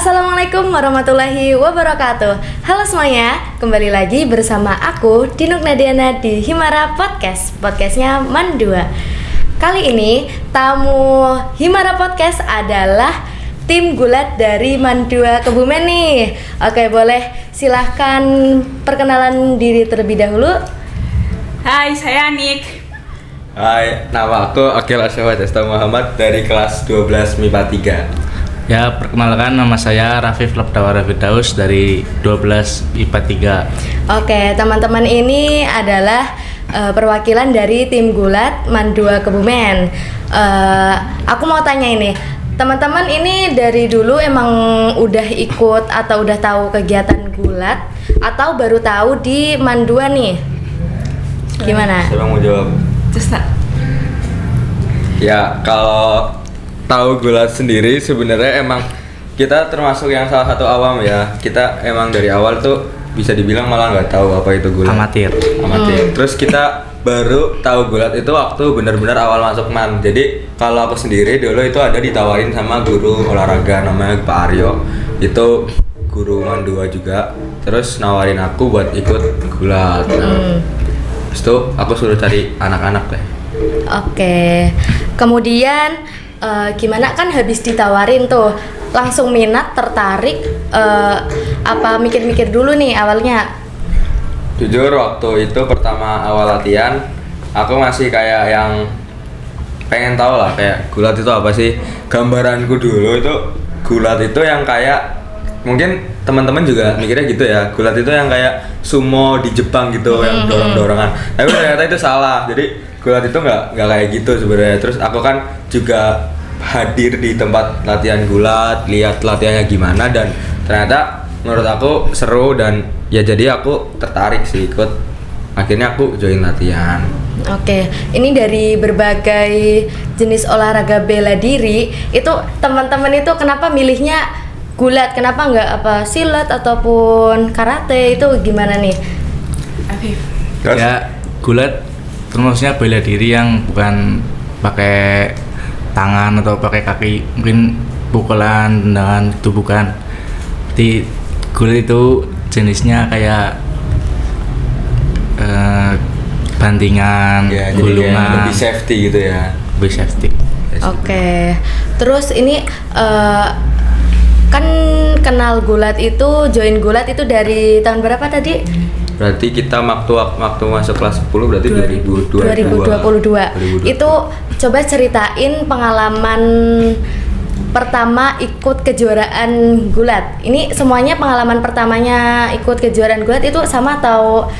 Assalamualaikum warahmatullahi wabarakatuh. Halo semuanya, kembali lagi bersama aku Dinuk Nadiana di Himara Podcast. Podcastnya Mandua. Kali ini tamu Himara Podcast adalah tim gulat dari Mandua Kebumen nih. Oke, boleh silahkan perkenalan diri terlebih dahulu. Hai, saya Anik. Hai, nama aku Akil Asyawat Esta Muhammad dari kelas 12 MIPA 3. Ya, perkenalkan nama saya Rafif Labdawara Firdaus dari 12 IPA 3. Oke, teman-teman ini adalah perwakilan dari tim gulat Mandua Kebumen. Aku mau tanya ini, teman-teman ini dari dulu emang udah ikut atau udah tahu kegiatan gulat atau baru tahu di Mandua nih? Gimana? Siapa mau jawab? Cesta. Ya, kalau tahu gulat sendiri sebenarnya emang kita termasuk yang salah satu awam ya. Kita emang dari awal tuh bisa dibilang malah nggak tahu apa itu gulat. Amatir. Terus kita baru tahu gulat itu waktu benar-benar awal masuk MAN. Jadi kalau aku sendiri dulu itu ada ditawarin sama guru olahraga namanya Pak Aryo. Itu guru MAN 2 juga. Terus nawarin aku buat ikut gulat. Terus itu aku suruh cari anak-anak deh. Oke. Kemudian gimana, kan habis ditawarin tuh langsung minat, tertarik, apa mikir-mikir dulu nih awalnya? Jujur waktu itu pertama awal latihan aku masih kayak yang pengen tahu lah kayak gulat itu apa sih. Gambaranku dulu itu gulat itu yang kayak, mungkin teman-teman juga mikirnya gitu ya, gulat itu yang kayak sumo di Jepang gitu, yang dorong-dorongan. Tapi ternyata itu salah. Jadi gulat itu nggak kayak gitu sebenarnya. Terus aku kan juga hadir di tempat latihan gulat, lihat latihannya gimana, dan ternyata menurut aku seru dan ya jadi aku tertarik sih ikut. Akhirnya aku join latihan. Oke, ini dari berbagai jenis olahraga bela diri, itu teman-teman itu kenapa milihnya gulat? Kenapa nggak apa silat ataupun karate? Itu gimana nih? Afif. Terus? Ya, gulat termasuknya bela diri yang bukan pakai tangan atau pakai kaki, mungkin pukulan, tendangan, itu bukan. Di gulat itu jenisnya kayak bantingan, Ya, jadi kayak gulungan, lebih safety gitu ya. lebih safety. Oke, terus ini kan kenal gulat itu, join gulat itu dari tahun berapa tadi? Berarti kita waktu masuk kelas 10 berarti 2022. Itu coba ceritain pengalaman pertama ikut kejuaraan gulat. Ini semuanya pengalaman pertamanya ikut kejuaraan gulat itu sama atau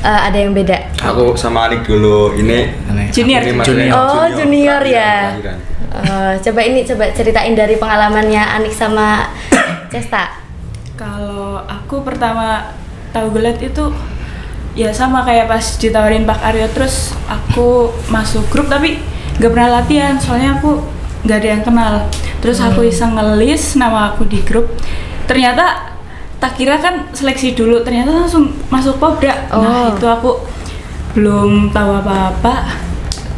ada yang beda? Aku sama Anik dulu. Ini Junior. ini maksudnya Oh, junior ya. kelahiran. Coba ceritain dari pengalamannya Anik sama Cesta. Kalau aku pertama tahu gulat itu ya sama kayak pas ditawarin Pak Aryo, terus aku masuk grup tapi nggak pernah latihan soalnya aku nggak ada yang kenal. Terus aku iseng ngelis nama aku di grup, ternyata tak kira kan seleksi dulu, ternyata langsung masuk Popda. Nah itu aku belum tahu apa-apa,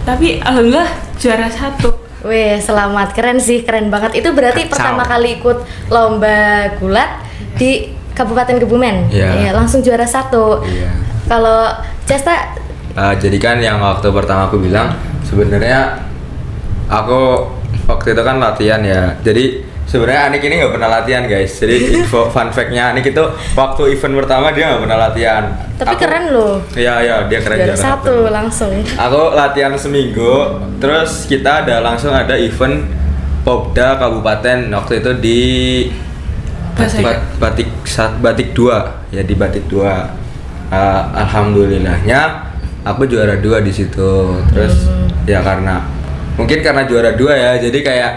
tapi alhamdulillah juara 1. Wih, selamat, keren sih, keren banget. Itu berarti Kacau. pertama kali ikut lomba gulat di Kabupaten Kebumen. Iya. Iya, langsung juara 1. Iya. Kalau Cesta, Jadi kan yang waktu pertama aku bilang sebenarnya aku waktu itu kan latihan ya. Jadi sebenarnya Anik ini nggak pernah latihan guys. Jadi info fun fact-nya Anik itu waktu event pertama dia nggak pernah latihan. tapi keren loh. Iya dia keren Juara 1 langsung. Aku latihan seminggu, terus kita langsung ada event Popda Kabupaten waktu itu di Batik 2 ya, di Batik 2. Alhamdulillahnya aku juara 2 di situ. Terus ya mungkin karena juara 2 ya, jadi kayak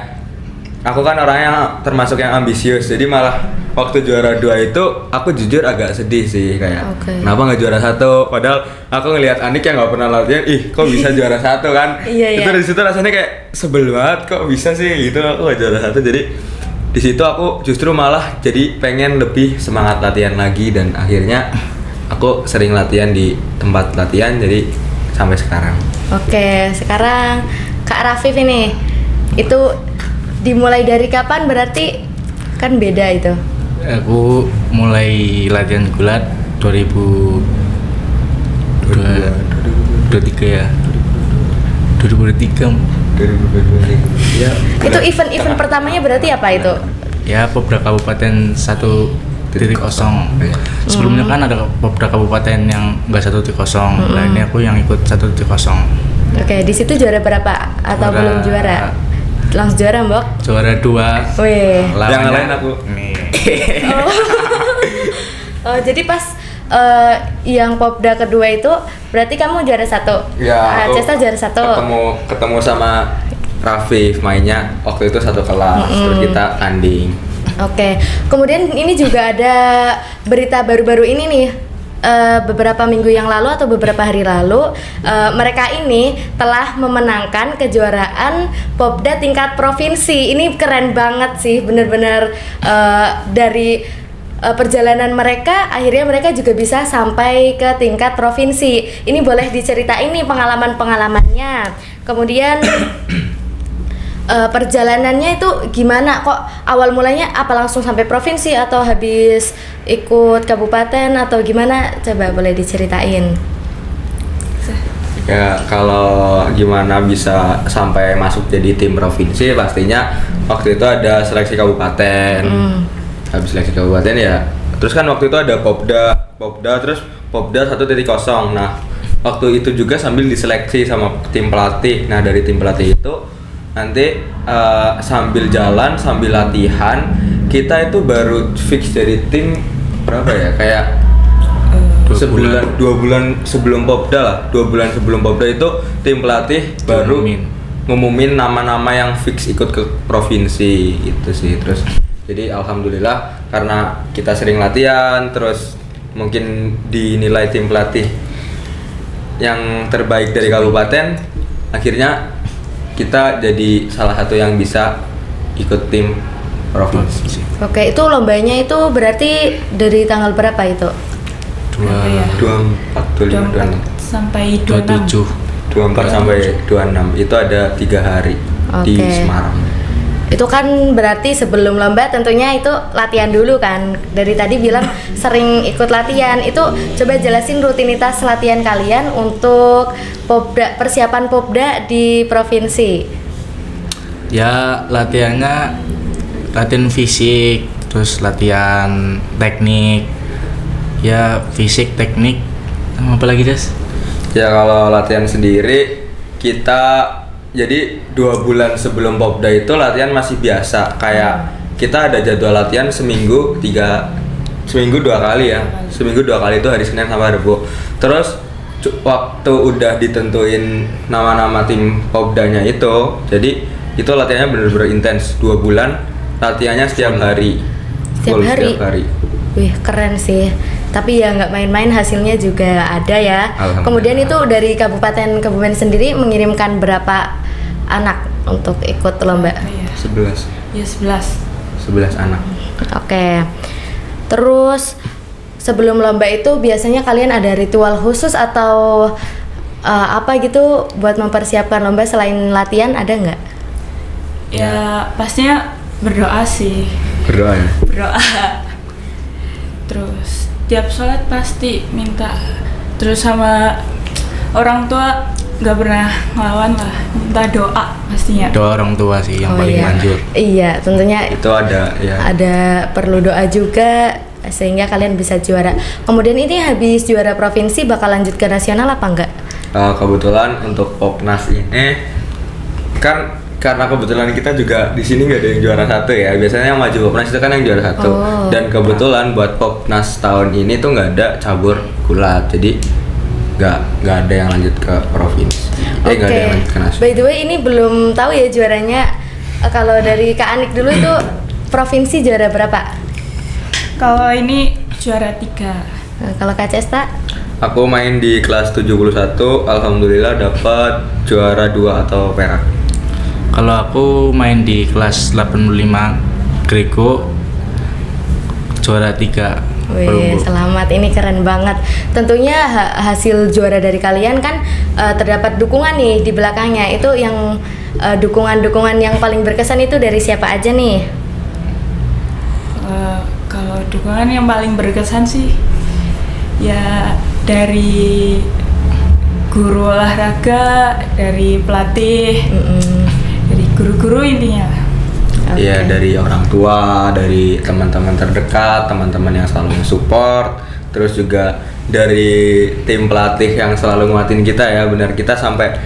aku kan orangnya termasuk yang ambisius, jadi malah waktu juara 2 itu aku jujur agak sedih sih, kayak kenapa nggak juara 1, padahal aku ngelihat Anik yang nggak pernah latihan, kok bisa juara 1 kan. Iya. Itu di situ rasanya kayak sebel banget, kok bisa sih gitu aku nggak juara 1. Jadi di situ aku justru malah jadi pengen lebih semangat latihan lagi, dan akhirnya aku sering latihan di tempat latihan jadi sampai sekarang. Oke, sekarang Kak Rafif ini, itu dimulai dari kapan berarti Kan beda itu. Aku mulai latihan gulat 2023 ya. 2023. 2023. Ya. Itu event pertamanya berarti apa itu? Ya, Popda Kabupaten 1.0. Sebelumnya kan ada Popda Kabupaten yang enggak 1.0. Nah, ini aku yang ikut 1.0. Oke, di situ juara berapa atau belum juara? Langsung juara, Mbok? Juara 2. Wih. Yang lain aku. Nih. Oh, jadi pas yang Popda kedua itu berarti kamu juara 1. Ya, aku Cesta juara 1. ketemu sama Rafif mainnya waktu itu satu kelas, terus kita tanding. Oke, kemudian ini juga ada berita baru-baru ini nih. Beberapa minggu yang lalu atau beberapa hari lalu mereka ini telah memenangkan kejuaraan Popda tingkat provinsi. Ini keren banget sih, bener-bener dari perjalanan mereka akhirnya mereka juga bisa sampai ke tingkat provinsi. Ini boleh diceritain nih pengalamannya. Kemudian perjalanannya itu gimana, kok awal mulanya apa langsung sampai provinsi atau habis ikut kabupaten atau gimana, coba boleh diceritain. Ya kalau gimana bisa sampai masuk jadi tim provinsi, pastinya waktu itu ada seleksi kabupaten. Habis seleksi kabupaten ya, terus kan waktu itu ada Popda terus Popda 1.0. Nah waktu itu juga sambil diseleksi sama tim pelatih. Nah dari tim pelatih itu nanti sambil jalan sambil latihan kita itu baru fix jadi tim berapa ya, kayak 2 bulan sebelum Popda lah, 2 bulan sebelum Popda itu tim pelatih baru ngumumin nama-nama yang fix ikut ke provinsi itu sih. Terus jadi alhamdulillah karena kita sering latihan, terus mungkin dinilai tim pelatih yang terbaik dari kabupaten, akhirnya kita jadi salah satu yang bisa ikut tim provinsi. Oke, itu lombanya itu berarti dari tanggal berapa itu? 24 sampai 27. 24 sampai 26 itu ada 3 hari di Semarang. Itu kan berarti sebelum lomba tentunya itu latihan dulu kan. Dari tadi bilang sering ikut latihan. Itu coba jelasin rutinitas latihan kalian untuk Popda, persiapan Popda di provinsi. Ya, latihannya latihan fisik, terus latihan teknik. Ya, fisik, teknik, sama apa lagi, Des? Ya kalau latihan sendiri kita jadi 2 bulan sebelum Popda itu latihan masih biasa, kayak kita ada jadwal latihan seminggu 2 kali ya, seminggu 2 kali itu hari Senin sama Rabu. Terus waktu udah ditentuin nama-nama tim Popdanya itu, jadi itu latihannya bener-bener intens, 2 bulan latihannya setiap hari. Setiap hari. Wih, keren sih. Tapi ya nggak main-main, hasilnya juga ada ya. Kemudian itu dari kabupaten sendiri mengirimkan berapa anak untuk ikut lomba? 11. Ya 11 anak. Oke. Terus sebelum lomba itu biasanya kalian ada ritual khusus atau apa gitu buat mempersiapkan lomba selain latihan, ada nggak? Ya pastinya berdoa sih. Berdoa ya? Berdoa. Terus tiap sholat pasti minta. Terus sama orang tua nggak pernah ngelawan lah, minta doa pastinya. Doa orang tua sih yang paling manjur. Iya, tentunya itu ada ya. Ada perlu doa juga sehingga kalian bisa juara. Kemudian ini habis juara provinsi bakal lanjut ke nasional apa enggak? Kebetulan untuk Popnas ini kan karena kebetulan kita juga di sini nggak ada yang juara 1 ya. Biasanya yang maju Popnas itu kan yang juara 1. Dan kebetulan buat Popnas tahun ini tuh nggak ada cabur gulat, jadi nggak ada yang lanjut ke provinsi. Nggak ada yang lanjut ke nasional. By the way, ini belum tahu ya juaranya. Kalau dari Kak Anik dulu itu provinsi juara berapa? Kalau ini juara 3. Kalau Kak Cesta? Aku main di kelas 71, alhamdulillah dapat juara 2 atau perak. Kalau aku main di kelas 85 Grego, juara 3. Wih, selamat, ini keren banget. Tentunya hasil juara dari kalian kan terdapat dukungan nih di belakangnya. Itu yang dukungan-dukungan yang paling berkesan itu dari siapa aja nih? Kalau dukungan yang paling berkesan sih ya dari guru olahraga, dari pelatih, dari guru-guru intinya. Iya, dari orang tua, dari teman-teman terdekat, teman-teman yang selalu support, terus juga dari tim pelatih yang selalu nguatin kita ya. Benar, kita sampai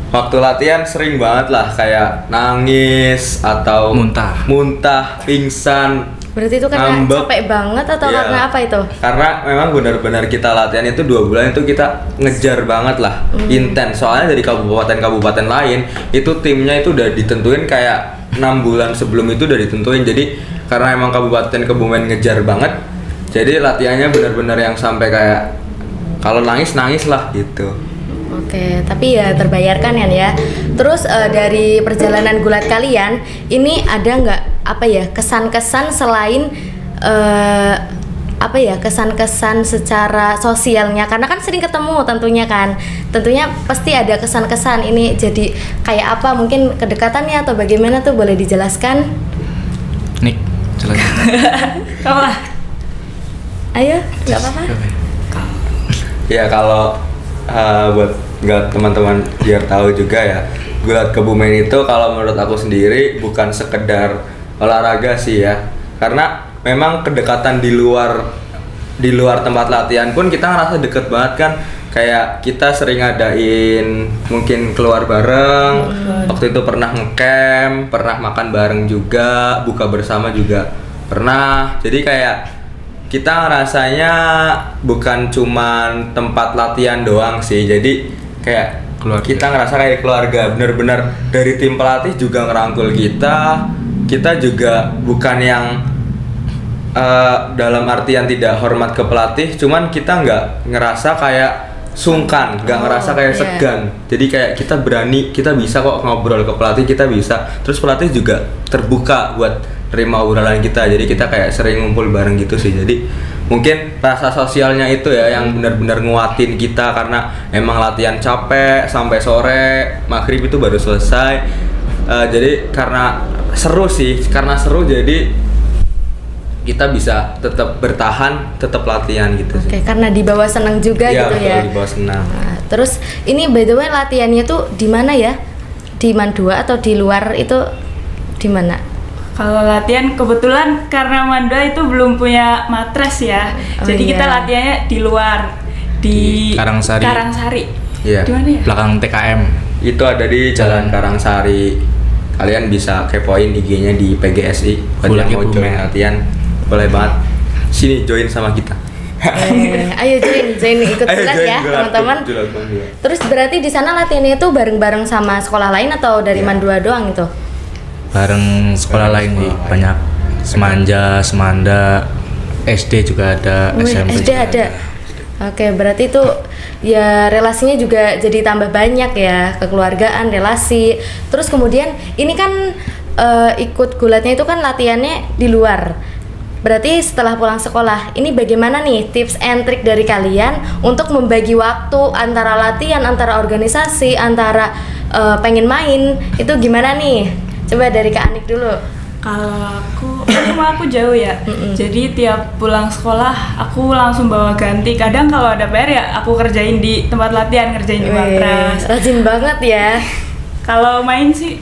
waktu latihan sering banget lah kayak nangis atau muntah, pingsan. Berarti itu karena ngambek. capek banget atau Iya. karena apa itu? Karena memang benar-benar kita latihan itu 2 bulan itu kita ngejar banget lah, intens. Soalnya dari kabupaten-kabupaten lain itu timnya itu udah ditentuin kayak 6 bulan sebelum itu udah ditentuin. Jadi karena emang Kabupaten Kebumen ngejar banget, jadi latihannya benar-benar yang sampai kayak kalau nangis lah gitu. Oke, tapi ya terbayarkan ya. Terus dari perjalanan gulat kalian, ini ada nggak apa ya kesan-kesan selain apa ya kesan-kesan secara sosialnya? Karena kan sering ketemu tentunya pasti ada kesan-kesan. Ini jadi kayak apa? Mungkin kedekatannya atau bagaimana tuh boleh dijelaskan? Nik, jelaskan. Kamu lah. Ayo, nggak apa-apa. Ya kalau buat nggak teman-teman biar tahu juga ya, gulat Kebumen itu kalau menurut aku sendiri bukan sekedar olahraga sih ya, karena memang kedekatan di luar tempat latihan pun kita ngerasa deket banget kan. Kayak kita sering ngadain mungkin keluar bareng, waktu itu pernah ngecamp, pernah makan bareng juga, buka bersama juga pernah. Jadi kayak kita ngerasanya bukan cuman tempat latihan doang sih, jadi kayak Keluarga. kita ngerasa kayak keluarga, bener-bener dari tim pelatih juga ngerangkul kita juga bukan yang dalam artian tidak hormat ke pelatih, cuman kita nggak ngerasa kayak sungkan, nggak ngerasa kayak iya. segan, jadi kayak kita berani, kita bisa kok ngobrol ke pelatih, kita bisa, terus pelatih juga terbuka buat terima obrolan kita, jadi kita kayak sering ngumpul bareng gitu sih. Jadi mungkin rasa sosialnya itu ya yang benar-benar nguatin kita, karena emang latihan capek sampai sore, maghrib itu baru selesai. Jadi karena seru jadi kita bisa tetap bertahan, tetap latihan gitu sih. Oke, karena dibawa senang juga Iya, gitu ya. betul, dibawa senang. Nah, terus ini by the way latihannya tuh di mana ya? Di Mandua atau di luar itu di mana? Kalau latihan kebetulan karena Mandua itu belum punya matres ya. Oh, Jadi iya. kita latihannya di luar di Karangsari. Iya. Di mana ya? Belakang TKM. Itu ada di Jalan Karangsari. Kalian bisa kepoin IG-nya di PGSI. Buat Gulat yang mau join Kebumen. latihan, boleh banget. Sini join sama kita. Ayo join ikut Ayo gulat join ya gulat, teman-teman. gulat Mandua. Terus berarti di sana latihannya itu bareng-bareng sama sekolah lain atau dari Iya. Mandua doang itu? Bareng sekolah lain sih, banyak. Semanda, SD juga ada, Wih, SMP SD juga ada. Oke, berarti itu ya relasinya juga jadi tambah banyak ya, kekeluargaan, relasi. Terus kemudian ini kan ikut gulatnya itu kan latihannya di luar. Berarti setelah pulang sekolah, ini bagaimana nih tips and trik dari kalian untuk membagi waktu antara latihan, antara organisasi, antara pengen main, itu gimana nih? Coba dari Kak Anik dulu. Kalau rumah aku jauh ya. Jadi tiap pulang sekolah aku langsung bawa ganti. Kadang kalau ada PR ya aku kerjain di tempat latihan, kerjain di matras. Rajin banget ya. Kalau main sih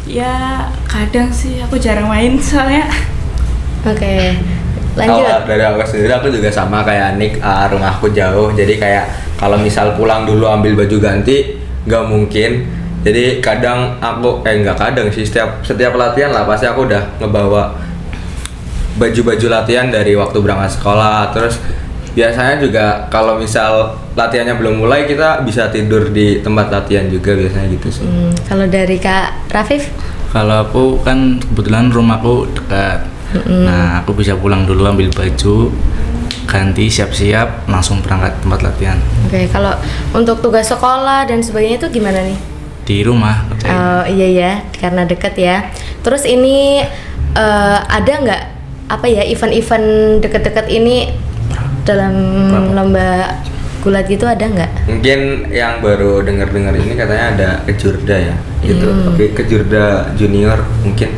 ya kadang sih aku jarang main soalnya. Oke, lanjut. Kalau dari aku sendiri, aku juga sama kayak Nick, rumahku jauh, jadi kayak kalau misal pulang dulu ambil baju ganti nggak mungkin. Jadi kadang aku nggak kadang sih, setiap latihan lah pasti aku udah ngebawa baju-baju latihan dari waktu berangkat sekolah. Terus biasanya juga kalau misal latihannya belum mulai, kita bisa tidur di tempat latihan juga biasanya gitu sih. Kalau dari Kak Rafif? Kalau aku kan kebetulan rumahku dekat. Nah, aku bisa pulang dulu ambil baju, ganti, siap-siap, langsung berangkat tempat latihan. Oke, kalau untuk tugas sekolah dan sebagainya itu gimana nih? Di rumah. Oh iya ya, karena deket ya. Terus ini ada nggak apa ya event-event deket-deket ini dalam lomba gulat gitu, ada nggak? Mungkin yang baru dengar ini katanya ada kejurda ya gitu, tapi kejurda junior mungkin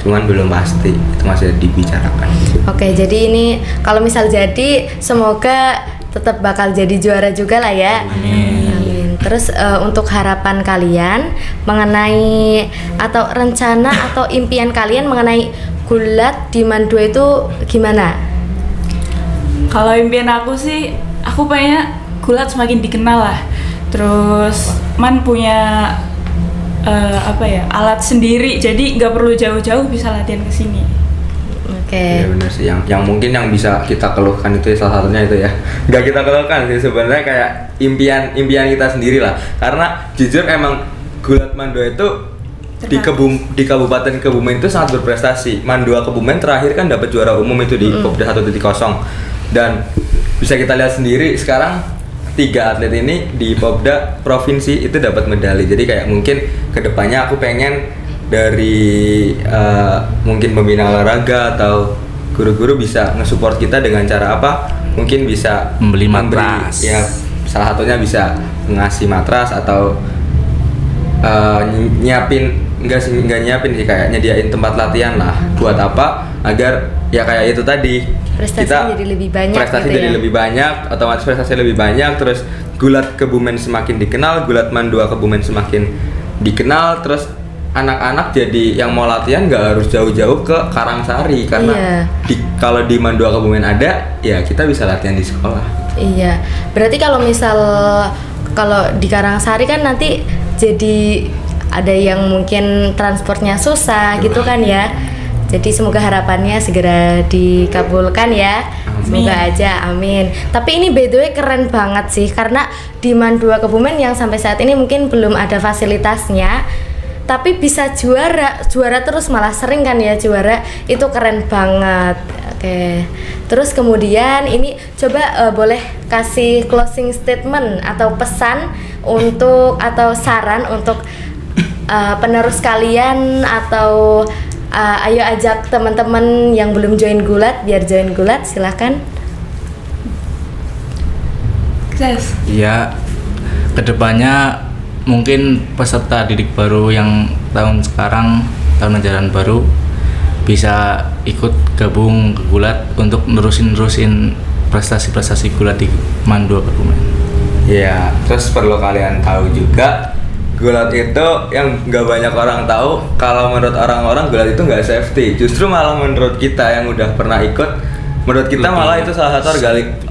cuman belum pasti, itu masih dibicarakan. Oke, jadi ini kalau misal jadi semoga tetap bakal jadi juara juga lah ya. Amin. Terus untuk harapan kalian mengenai atau rencana atau impian kalian mengenai gulat di Man 2 itu gimana? Kalau impian aku sih, aku pengennya gulat semakin dikenal lah. Terus Man punya alat sendiri, jadi nggak perlu jauh-jauh bisa latihan ke sini. Oke. Iya benar sih, yang mungkin yang bisa kita keluhkan itu salah satunya itu ya. Nggak kita keluhkan sih sebenarnya, kayak impian kita sendiri lah. Karena jujur emang gulat Man 2 itu di Kabupaten Kebumen itu sangat berprestasi. Man 2 Kebumen terakhir kan dapat juara umum itu di Popda 1.0, dan bisa kita lihat sendiri sekarang 3 atlet ini di Popda provinsi itu dapat medali. Jadi kayak mungkin kedepannya aku pengen dari mungkin pembina olahraga atau guru-guru bisa nge-support kita dengan cara apa? Mungkin bisa Membeli matras. Ya, salah satunya bisa ngasih matras atau nyiapin nggak nyiapin sih, kayak nyediain tempat latihan lah. Buat apa? Agar ya kayak itu tadi, Prestasi jadi lebih banyak prestasi gitu jadi ya? lebih banyak, otomatis prestasi lebih banyak, terus gulat Kebumen semakin dikenal, gulat Man 2 Kebumen semakin dikenal, terus anak-anak jadi yang mau latihan nggak harus jauh-jauh ke Karangsari, karena Iya. kalau di Man 2 Kebumen ada, ya kita bisa latihan di sekolah. Iya. Berarti kalau di Karangsari kan nanti jadi ada yang mungkin transportnya susah gitu kan ya. Jadi semoga harapannya segera dikabulkan ya. Semoga aja, amin. Tapi ini by the way keren banget sih, karena di Man 2 Kebumen yang sampai saat ini mungkin belum ada fasilitasnya, tapi bisa juara terus, malah sering kan ya juara, itu keren banget. Oke. Terus kemudian ini coba boleh kasih closing statement atau pesan untuk atau saran untuk penerus kalian, atau ayo ajak teman-teman yang belum join gulat biar join gulat, silahkan. Sukses. Ya, kedepannya mungkin peserta didik baru yang tahun sekarang, tahun ajaran baru, bisa ikut gabung ke gulat untuk nerusin prestasi-prestasi gulat di Man 2 Kebumen. Ya, terus perlu kalian tahu juga, gulat itu yang nggak banyak orang tahu. Kalau menurut orang-orang gulat itu nggak safety, justru malah menurut kita yang udah pernah ikut, menurut kita malah itu salah satu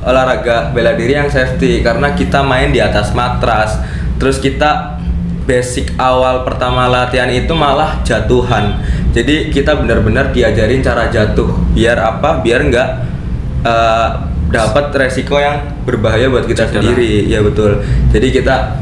olahraga bela diri yang safety, karena kita main di atas matras. Terus kita basic awal pertama latihan itu malah jatuhan. Jadi kita benar-benar diajarin cara jatuh, biar apa? Biar nggak dapat resiko yang berbahaya buat kita sendiri. Ya betul. Jadi kita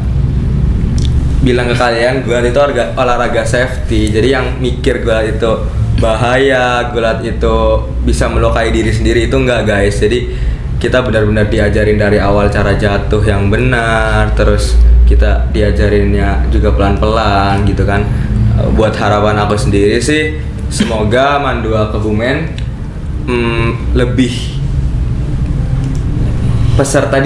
bilang ke kalian, gulat itu olahraga safety. Jadi yang mikir gulat itu bahaya, gulat itu bisa melukai diri sendiri, itu enggak guys. Jadi kita benar-benar diajarin dari awal cara jatuh yang benar, terus kita diajarinnya juga pelan-pelan gitu kan. Buat harapan aku sendiri sih, semoga Man 2 Kebumen lebih peserta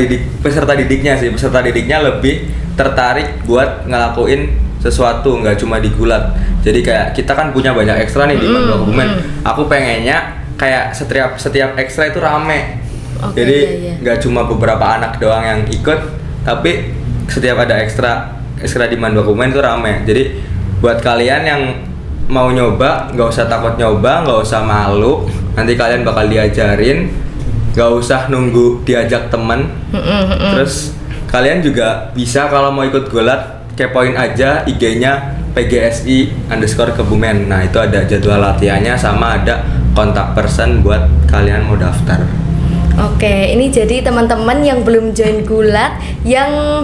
didiknya lebih tertarik buat ngelakuin sesuatu, nggak cuma di gulat. Jadi kayak kita kan punya banyak ekstra nih di Man 2 Kebumen. Aku pengennya kayak setiap ekstra itu rame. Oke, Jadi iya. nggak cuma beberapa anak doang yang ikut, tapi setiap ada ekstra di Man 2 Kebumen itu rame. Jadi buat kalian yang mau nyoba, nggak usah takut nyoba, nggak usah malu. Nanti kalian bakal diajarin, nggak usah nunggu diajak temen. Terus kalian juga bisa kalau mau ikut gulat, kepoin aja IG-nya PGSI_Kebumen. Nah itu ada jadwal latihannya, sama ada kontak person buat kalian mau daftar. Oke, ini jadi teman-teman yang belum join gulat, yang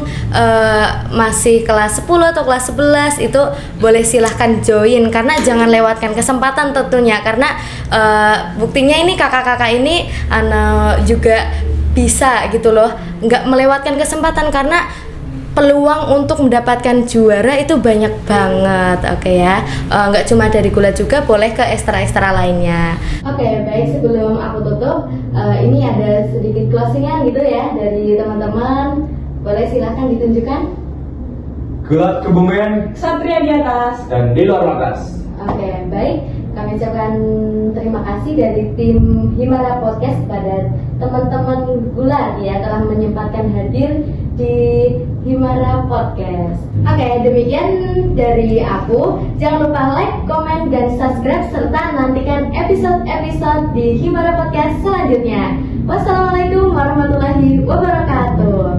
masih kelas 10 atau kelas 11 itu boleh silahkan join, karena jangan lewatkan kesempatan tentunya, karena buktinya ini kakak-kakak ini juga bisa gitu loh, nggak melewatkan kesempatan, karena peluang untuk mendapatkan juara itu banyak banget. Oke ya, nggak cuma dari gulat juga, boleh ke ekstra-ekstra lainnya. Oke, baik, sebelum aku tutup, ini ada sedikit closingan gitu ya dari teman-teman. Boleh silahkan ditunjukkan. Gulat Kebumen Satria di atas. dan di luar batas. Oke, baik. kami ucapkan terima kasih dari tim Himara Podcast pada teman-teman Gulat ya telah menyempatkan hadir di Himara Podcast. Oke, demikian dari aku. Jangan lupa like, komen, dan subscribe serta nantikan episode-episode di Himara Podcast selanjutnya. Wassalamualaikum warahmatullahi wabarakatuh.